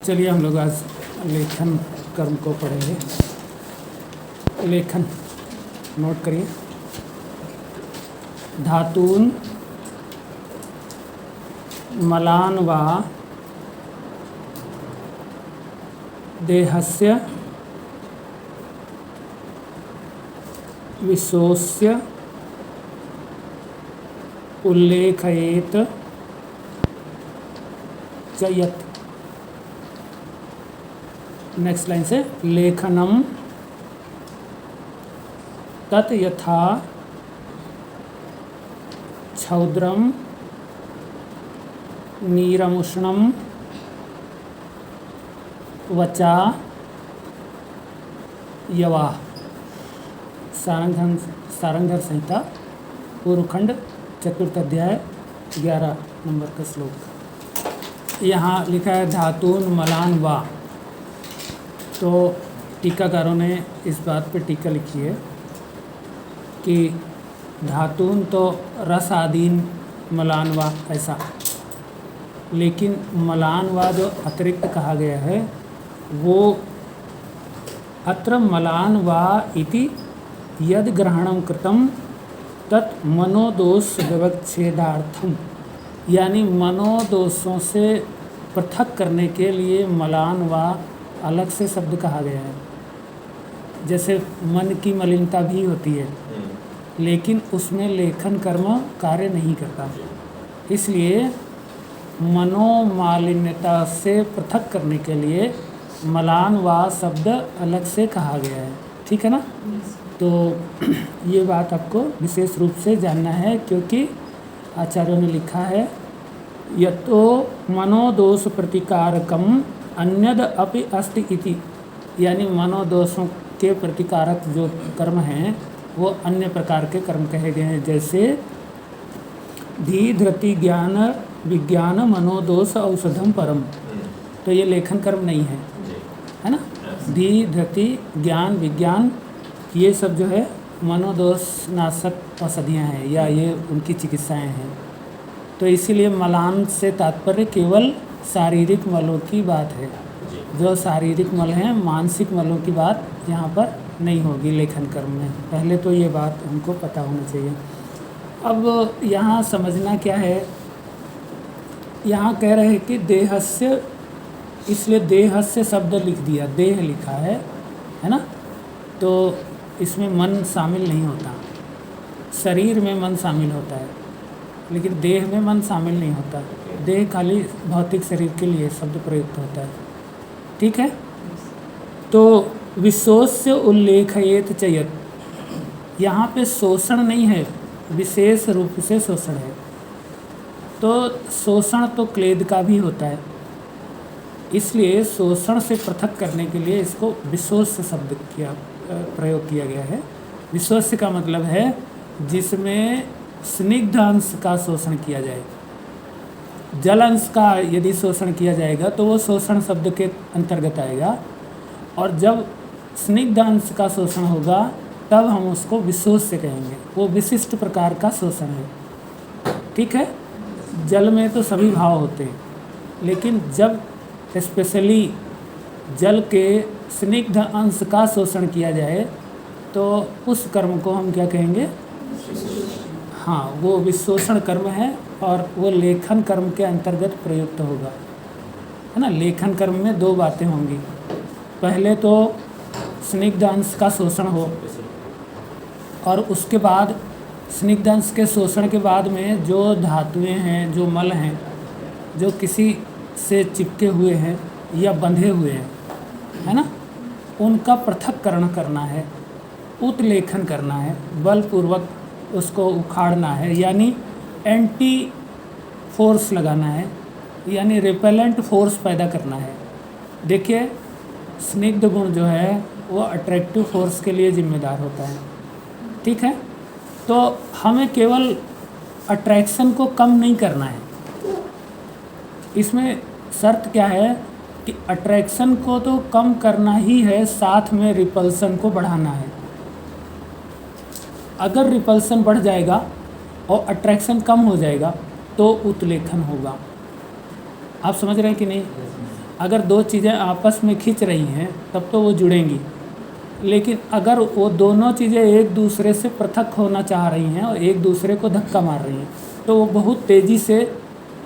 चलिए हम लोग आज लेखन कर्म को पढ़ेंगे। लेखन नोट करिए। धातून मलान वा देहस्य विशोष्य उल्लेखयेत च यत्। नेक्स्ट लाइन से लेखनम तत् यथा क्षौद्रम नीरमुष्णम वचा यवाह। सारंगधर संहिता पूर्वखंड चतुर्थ अध्याय 11 नंबर का श्लोक। यहाँ लिखा है धातून मलान वा। तो टीकाकारों ने इस बात पे टीका लिखी है कि धातून तो रस आदीन मलान वा ऐसा, लेकिन मलान वा जो अतिरिक्त कहा गया है वो अत्र मलान वा इति यद ग्रहणम कृतम तत् मनोदोष व्यवच्छेदार्थम, यानी मनोदोषों से पृथक करने के लिए मलान वा अलग से शब्द कहा गया है। जैसे मन की मलिनता भी होती है लेकिन उसमें लेखन कर्म कार्य नहीं करता, इसलिए मनोमालिन्यता से पृथक करने के लिए मलान वा शब्द अलग से कहा गया है। ठीक है ना? तो ये बात आपको विशेष रूप से जानना है, क्योंकि आचार्यों ने लिखा है यतो मनोदोष प्रतिकारकम अन्यद अपि अस्ति इति, यानी मनोदोषों के प्रतिकारक जो कर्म हैं वो अन्य प्रकार के कर्म कहे गए हैं। जैसे धी धृति ज्ञान विज्ञान मनोदोष औषधम परम, तो ये लेखन कर्म नहीं है ना? धी धृति ज्ञान विज्ञान ये सब जो है मनोदोष नाशक औषधियाँ हैं या ये उनकी चिकित्साएं हैं। तो इसीलिए मलान से तात्पर्य केवल शारीरिक मलों की बात है। जो शारीरिक मल हैं, मानसिक मलों की बात यहाँ पर नहीं होगी लेखन कर्म में। पहले तो ये बात हमको पता होना चाहिए। अब यहाँ समझना क्या है, यहाँ कह रहे हैं कि देहस्य, इसलिए देहस्य शब्द लिख दिया, देह लिखा है ना? तो इसमें मन शामिल नहीं होता। शरीर में मन शामिल होता है लेकिन देह में मन शामिल नहीं होता। देह खाली भौतिक शरीर के लिए शब्द प्रयुक्त होता है। ठीक है? तो विशोष्य उल्लेखयेत च यत्, यहाँ पे शोषण नहीं है, विशेष रूप से शोषण है। तो शोषण तो क्लेद का भी होता है, इसलिए शोषण से पृथक करने के लिए इसको विशोष्य शब्द प्रयोग किया गया है। विशोष्य का मतलब है जिसमें स्निग्ध अंश का शोषण किया जाए। जल अंश का यदि शोषण किया जाएगा तो वो शोषण शब्द के अंतर्गत आएगा, और जब स्निग्ध अंश का शोषण होगा तब हम उसको विशोष्य कहेंगे। वो विशिष्ट प्रकार का शोषण है। ठीक है? जल में तो सभी भाव होते हैं, लेकिन जब स्पेशली जल के स्निग्ध अंश का शोषण किया जाए तो उस कर्म को हम क्या कहेंगे? हाँ, वो विशोषण कर्म है और वो लेखन कर्म के अंतर्गत प्रयुक्त होगा, है ना? लेखन कर्म में दो बातें होंगी। पहले तो स्निग्ध अंश का शोषण हो, और उसके बाद स्निग्ध अंश के शोषण के बाद में जो धातुएं हैं, जो मल हैं, जो किसी से चिपके हुए हैं या बंधे हुए हैं, है ना, उनका पृथक्करण करना है, उत्लेखन करना है, बलपूर्वक उसको उखाड़ना है, यानी एंटी फोर्स लगाना है, यानी रिपेलेंट फोर्स पैदा करना है। देखिए, स्निग्ध गुण जो है वो अट्रैक्टिव फोर्स के लिए जिम्मेदार होता है। ठीक है? तो हमें केवल अट्रैक्शन को कम नहीं करना है, इसमें शर्त क्या है कि अट्रैक्शन को तो कम करना ही है, साथ में रिपल्सन को बढ़ाना है। अगर रिपल्सन बढ़ जाएगा और अट्रैक्शन कम हो जाएगा तो उत्लेखन होगा। आप समझ रहे हैं कि नहीं? अगर दो चीज़ें आपस में खींच रही हैं तब तो वो जुड़ेंगी, लेकिन अगर वो दोनों चीज़ें एक दूसरे से पृथक होना चाह रही हैं और एक दूसरे को धक्का मार रही हैं तो वो बहुत तेज़ी से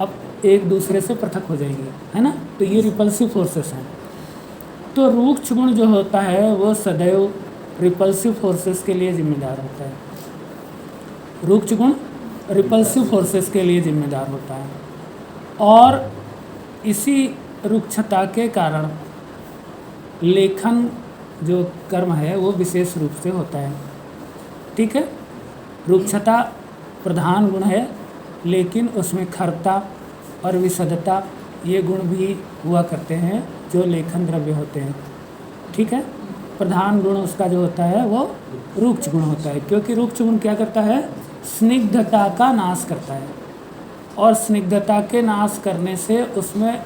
अब एक दूसरे से पृथक हो जाएंगी, है ना। तो ये रिपल्सिव फोर्सेस हैं। तो रूक्ष गुण जो होता है वो सदैव रिपल्सिव फोर्सेस के लिए जिम्मेदार होता है। रूक्ष गुण रिपल्सिव फोर्सेस के लिए जिम्मेदार होता है और इसी रुक्षता के कारण लेखन जो कर्म है वो विशेष रूप से होता है। ठीक है, रुक्षता प्रधान गुण है, लेकिन उसमें खरता और विशदता ये गुण भी हुआ करते हैं जो लेखन द्रव्य होते हैं। ठीक है, प्रधान गुण उसका जो होता है वो रुक्ष गुण होता है, क्योंकि रुक्ष गुण क्या करता है, स्निग्धता का नाश करता है और स्निग्धता के नाश करने से उसमें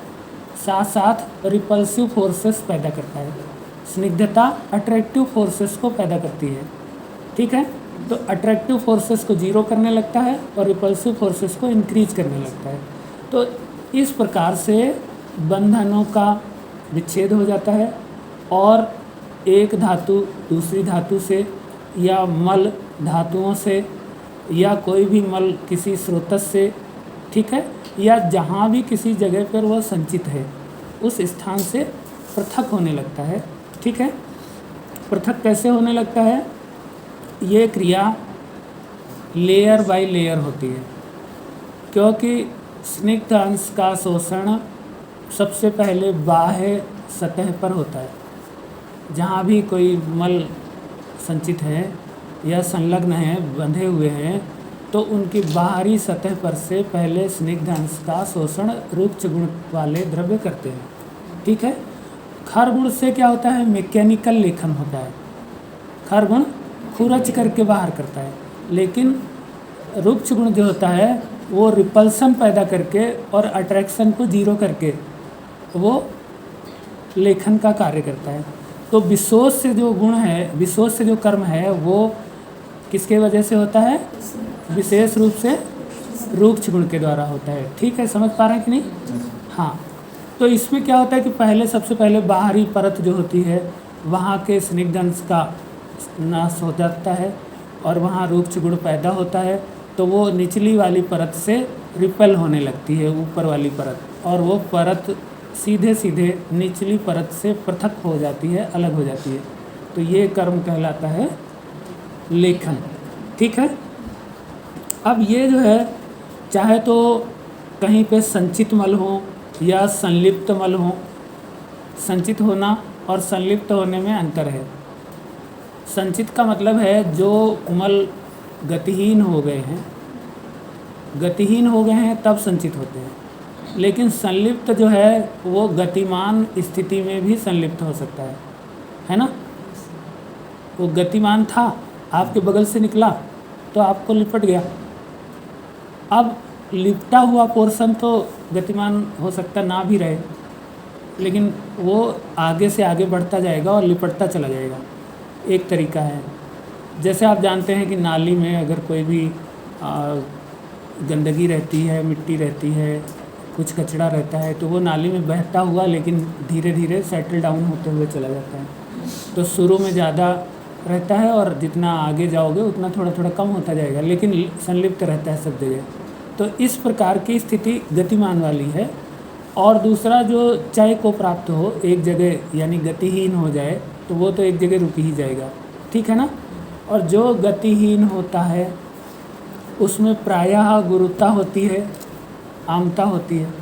साथ साथ रिपल्सिव फोर्सेस पैदा करता है। स्निग्धता अट्रैक्टिव फोर्सेस को पैदा करती है। ठीक है, तो अट्रैक्टिव फोर्सेस को जीरो करने लगता है और रिपल्सिव फोर्सेस को इंक्रीज करने लगता है। तो इस प्रकार से बंधनों का विच्छेद हो जाता है और एक धातु दूसरी धातु से या मल धातुओं से या कोई भी मल किसी स्रोतस से, ठीक है, या जहाँ भी किसी जगह पर वह संचित है उस स्थान से पृथक होने लगता है। ठीक है, पृथक कैसे होने लगता है, ये क्रिया लेयर बाय लेयर होती है, क्योंकि स्निग्ध अंश का शोषण सबसे पहले बाह्य सतह पर होता है। जहाँ भी कोई मल संचित है या संलग्न है, बंधे हुए हैं, तो उनकी बाहरी सतह पर से पहले स्निग्ध अंश का शोषण रुक्ष गुण वाले द्रव्य करते हैं। ठीक है, खर गुण से क्या होता है, मैकेनिकल लेखन होता है। खर गुण खुरच करके बाहर करता है, लेकिन रुक्ष गुण जो होता है वो रिपल्सन पैदा करके और अट्रैक्शन को जीरो करके वो लेखन का कार्य करता है। तो विशोष से जो गुण है, विशोष से जो कर्म है वो किसके वजह से होता है, विशेष रूप से रुक्ष गुण के द्वारा होता है। ठीक है, समझ पा रहे हैं कि नहीं। हाँ, तो इसमें क्या होता है कि पहले सबसे पहले बाहरी परत जो होती है वहाँ के स्निग्ध अंश का नाश हो जाता है और वहाँ रुक्ष गुण पैदा होता है, तो वो निचली वाली परत से रिपेल होने लगती है ऊपर वाली परत, और वो परत सीधे सीधे निचली परत से पृथक हो जाती है, अलग हो जाती है। तो ये कर्म कहलाता है लेखन। ठीक है, अब ये जो है चाहे तो कहीं पे संचित मल हो या संलिप्त मल हो, संचित होना और संलिप्त होने में अंतर है। संचित का मतलब है जो मल गतिहीन हो गए हैं, गतिहीन हो गए हैं तब संचित होते हैं, लेकिन संलिप्त जो है वो गतिमान स्थिति में भी संलिप्त हो सकता है ना। वो गतिमान था, आपके बगल से निकला तो आपको लिपट गया। अब लिपटा हुआ पोर्शन तो गतिमान हो सकता ना भी रहे, लेकिन वो आगे से आगे बढ़ता जाएगा और लिपटता चला जाएगा। एक तरीका है, जैसे आप जानते हैं कि नाली में अगर कोई भी गंदगी रहती है, मिट्टी रहती है, कुछ कचरा रहता है, तो वो नाली में बहता हुआ लेकिन धीरे धीरे सेटल डाउन होते हुए चला जाता है। तो शुरू में ज़्यादा रहता है और जितना आगे जाओगे उतना थोड़ा थोड़ा कम होता जाएगा, लेकिन संलिप्त रहता है सब जगह। तो इस प्रकार की स्थिति गतिमान वाली है। और दूसरा जो चय को प्राप्त हो एक जगह, यानी गतिहीन हो जाए, तो वो तो एक जगह रुक ही जाएगा। ठीक है ना। और जो गतिहीन होता है उसमें प्रायः गुरुता होती है, आमता होती है,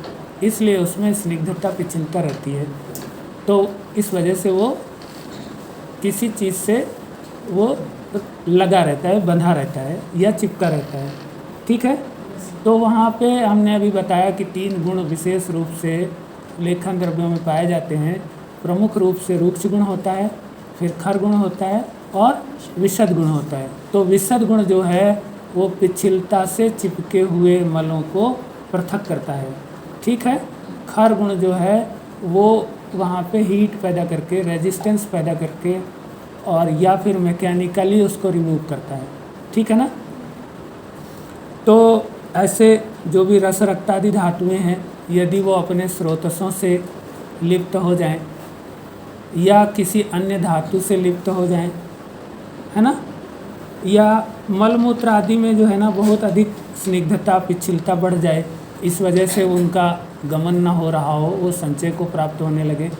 इसलिए उसमें स्निग्धता पिछलता रहती है। तो इस वजह से वो किसी चीज़ से वो लगा रहता है, बंधा रहता है या चिपका रहता है। ठीक है। तो वहाँ पे हमने अभी बताया कि 3 गुण विशेष रूप से लेखन द्रव्यों में पाए जाते हैं। प्रमुख रूप से रुक्ष गुण होता है, फिर खर गुण होता है और विशद गुण होता है। तो विशद गुण जो है वो पिछलता से चिपके हुए मलों को पृथक करता है। ठीक है। खर गुण जो है वो वहाँ पे हीट पैदा करके, रेजिस्टेंस पैदा करके और या फिर मैकेनिकली उसको रिमूव करता है। ठीक है ना। तो ऐसे जो भी रस रक्तादि धातुएं हैं, यदि वो अपने स्रोतसों से लिप्त हो जाएं या किसी अन्य धातु से लिप्त हो जाएं, है ना, या मलमूत्र आदि में जो है ना बहुत अधिक स्निग्धता पिच्छलता बढ़ जाए, इस वजह से उनका गमन ना हो रहा हो, वो संचय को प्राप्त होने लगे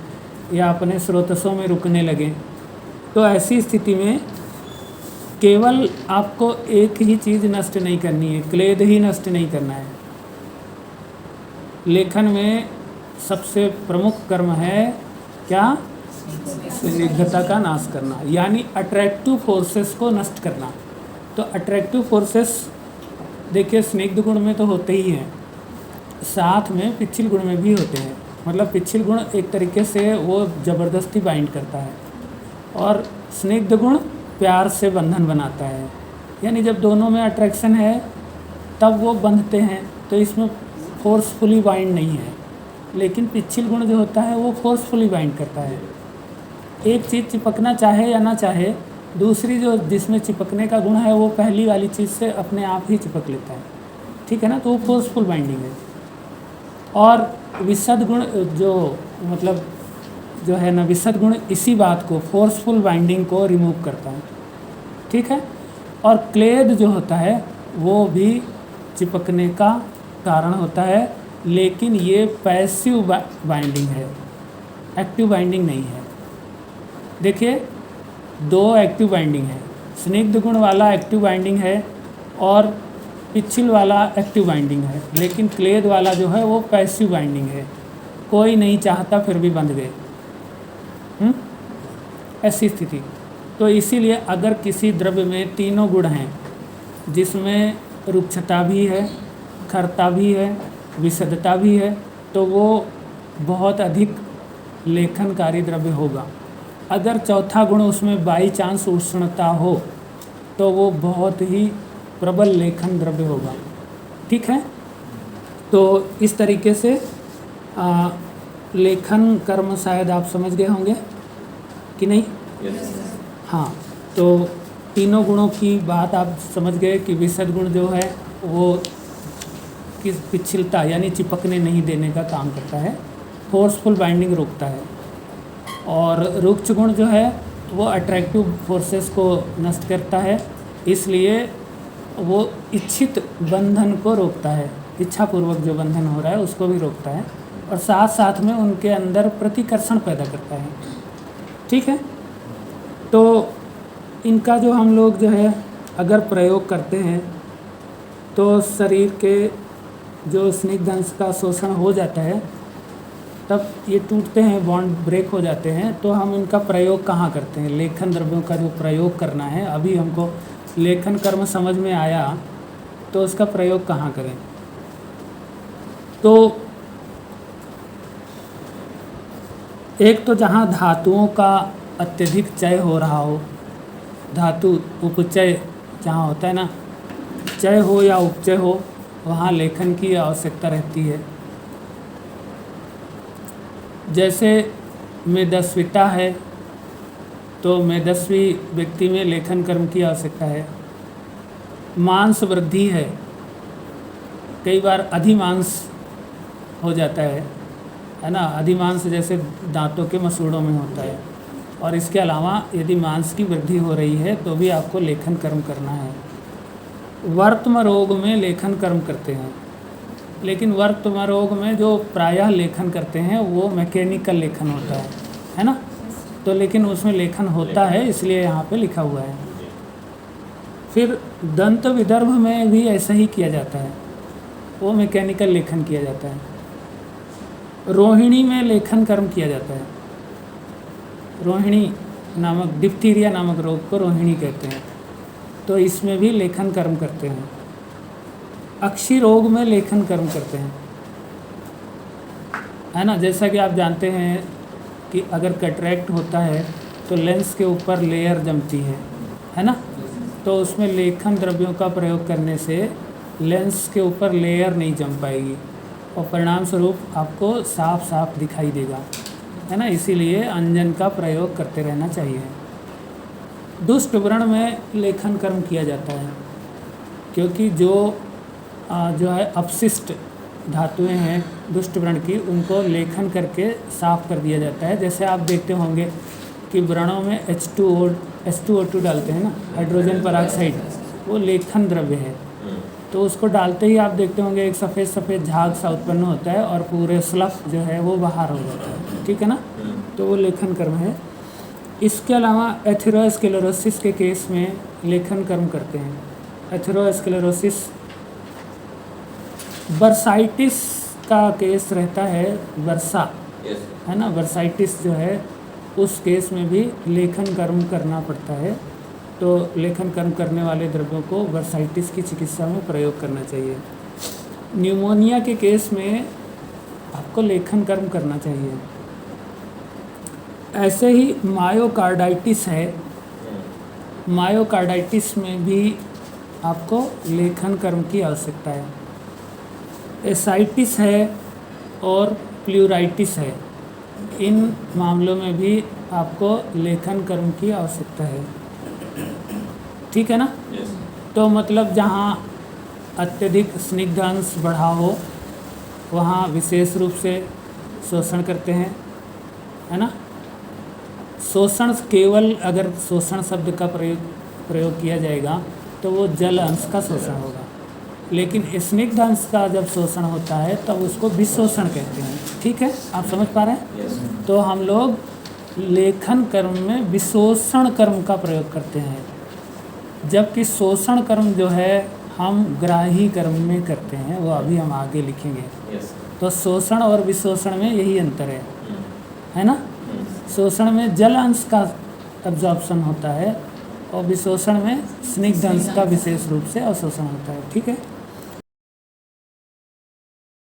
या अपने स्रोतसों में रुकने लगे, तो ऐसी स्थिति में केवल आपको एक ही चीज़ नष्ट नहीं करनी है, क्लेद ही नष्ट नहीं करना है। लेखन में सबसे प्रमुख कर्म है क्या? स्निग्धता का नाश करना, यानी अट्रैक्टिव फोर्सेस को नष्ट करना। तो अट्रैक्टिव फोर्सेस देखिए स्निग्ध गुण में तो होते ही हैं, साथ में पिच्छल गुण में भी होते हैं। मतलब पिच्छल गुण एक तरीके से वो ज़बरदस्ती बाइंड करता है और स्निग्ध गुण प्यार से बंधन बनाता है, यानी जब दोनों में अट्रैक्शन है तब वो बंधते हैं, तो इसमें फोर्सफुली बाइंड नहीं है। लेकिन पिच्छल गुण जो होता है वो फोर्सफुली बाइंड करता है। एक चीज़ चिपकना चाहे या ना चाहे, दूसरी जो जिसमें चिपकने का गुण है वो पहली वाली चीज़ से अपने आप ही चिपक लेता है, ठीक है ना, तो वो फोर्सफुल बाइंडिंग है। और विशद गुण जो मतलब जो है ना, विशद गुण इसी बात को, फोर्सफुल बाइंडिंग को रिमूव करता है, ठीक है। और क्लेद जो होता है वो भी चिपकने का कारण होता है, लेकिन ये पैसिव बाइंडिंग है, एक्टिव बाइंडिंग नहीं है। देखिए दो एक्टिव बाइंडिंग है, स्निग्ध गुण वाला एक्टिव बाइंडिंग है और पिच्छल वाला एक्टिव बाइंडिंग है, लेकिन क्लेद वाला जो है वो पैसिव बाइंडिंग है, कोई नहीं चाहता फिर भी बंध गए, ऐसी स्थिति। तो इसीलिए अगर किसी द्रव्य में तीनों गुण हैं, जिसमें रुक्षता भी है, खरता भी है, विशदता भी है, तो वो बहुत अधिक लेखनकारी द्रव्य होगा। अगर चौथा गुण उसमें बाई चांस उष्णता हो तो वो बहुत ही प्रबल लेखन द्रव्य होगा, ठीक है। तो इस तरीके से लेखन कर्म शायद आप समझ गए होंगे कि नहीं? हाँ, तो तीनों गुणों की बात आप समझ गए कि विशद गुण जो है वो किस पिच्छलता यानी चिपकने नहीं देने का काम करता है, फोर्सफुल बाइंडिंग रोकता है। और रुक्ष गुण जो है वो अट्रैक्टिव फोर्सेस को नष्ट करता है, इसलिए वो इच्छित बंधन को रोकता है, इच्छापूर्वक जो बंधन हो रहा है उसको भी रोकता है, और साथ साथ में उनके अंदर प्रतिकर्षण पैदा करता है, ठीक है। तो इनका जो हम लोग जो है अगर प्रयोग करते हैं तो शरीर के जो स्निग्ध अंश का शोषण हो जाता है, तब ये टूटते हैं, बॉन्ड ब्रेक हो जाते हैं, तो हम इनका प्रयोग कहाँ करते हैं? लेखन द्रव्यों का जो प्रयोग करना है, अभी हमको लेखन कर्म समझ में आया, तो उसका प्रयोग कहाँ करें? तो एक तो जहाँ धातुओं का अत्यधिक चय हो रहा हो, धातु उपचय जहाँ होता है ना, चय हो या उपचय हो, वहाँ लेखन की आवश्यकता रहती है। जैसे मेदस्विता है तो मेदस्वी व्यक्ति में लेखन कर्म की आवश्यकता है। मांस वृद्धि है, कई बार अधिमांस हो जाता है ना, अधिमांस जैसे दांतों के मसूड़ों में होता है। और इसके अलावा यदि मांस की वृद्धि हो रही है तो भी आपको लेखन कर्म करना है। वर्तम रोग में लेखन कर्म करते हैं, लेकिन वर्तम रोग में जो प्रायः लेखन करते हैं वो मैकेनिकल लेखन होता है ना, तो लेकिन उसमें लेखन होता है, इसलिए यहाँ पे लिखा हुआ है। फिर दंत विदर्भ में भी ऐसा ही किया जाता है, वो मैकेनिकल लेखन किया जाता है। रोहिणी में लेखन कर्म किया जाता है। रोहिणी नामक डिप्थीरिया नामक रोग को रोहिणी कहते हैं, तो इसमें भी लेखन कर्म करते हैं। अक्षी रोग में लेखन कर्म करते हैं, है ना। जैसा कि आप जानते हैं कि अगर कैटरेक्ट होता है तो लेंस के ऊपर लेयर जमती है ना, तो उसमें लेखन द्रव्यों का प्रयोग करने से लेंस के ऊपर लेयर नहीं जम पाएगी और परिणाम स्वरूप आपको साफ साफ दिखाई देगा, है ना। इसीलिए अंजन का प्रयोग करते रहना चाहिए। दुष्ट व्रण में लेखन कर्म किया जाता है, क्योंकि जो है अपशिष्ट धातुएं हैं दुष्ट व्रण की, उनको लेखन करके साफ कर दिया जाता है। जैसे आप देखते होंगे कि व्रणों में H2O2 डालते हैं ना, हाइड्रोजन पेरोक्साइड, वो लेखन द्रव्य है। तो उसको डालते ही आप देखते होंगे एक सफ़ेद सफ़ेद झाग सा उत्पन्न होता है और पूरे स्लफ जो है वो बाहर हो जाता है, ठीक है ना। तो वो लेखन कर्म है। इसके अलावा एथेरोस्क्लेरोसिस के केस में लेखन कर्म करते हैं। एथेरोस्क्लेरोसिस, बर्साइटिस का केस रहता है, वर्षा है ना, बर्साइटिस जो है उस केस में भी लेखन कर्म करना पड़ता है। तो लेखन कर्म करने वाले द्रव्यों को बर्साइटिस की चिकित्सा में प्रयोग करना चाहिए। न्यूमोनिया के केस में आपको लेखन कर्म करना चाहिए। ऐसे ही मायोकार्डाइटिस है, मायोकार्डाइटिस में भी आपको लेखन कर्म की आवश्यकता है। एसाइटिस है और प्लूराइटिस है, इन मामलों में भी आपको लेखन कर्म की आवश्यकता है, ठीक है ना। तो मतलब जहाँ अत्यधिक स्निग्ध अंश बढ़ा हो वहाँ विशेष रूप से शोषण करते हैं, है ना। शोषण केवल अगर शोषण शब्द का प्रयोग किया जाएगा तो वो जल अंश का शोषण होगा, लेकिन स्निग्ध अंश का जब शोषण होता है तब उसको विशोषण कहते हैं, ठीक है। आप समझ पा रहे हैं। तो हम लोग लेखन कर्म में विशोषण कर्म का प्रयोग करते हैं, जबकि शोषण कर्म जो है हम ग्राही कर्म में करते हैं, वो अभी हम आगे लिखेंगे। तो शोषण और विशोषण में यही अंतर है ना। शोषण में जल अंश का एब्जॉर्प्शन होता है और विशोषण में स्निग्ध अंश का विशेष रूप से अवशोषण होता है, ठीक है।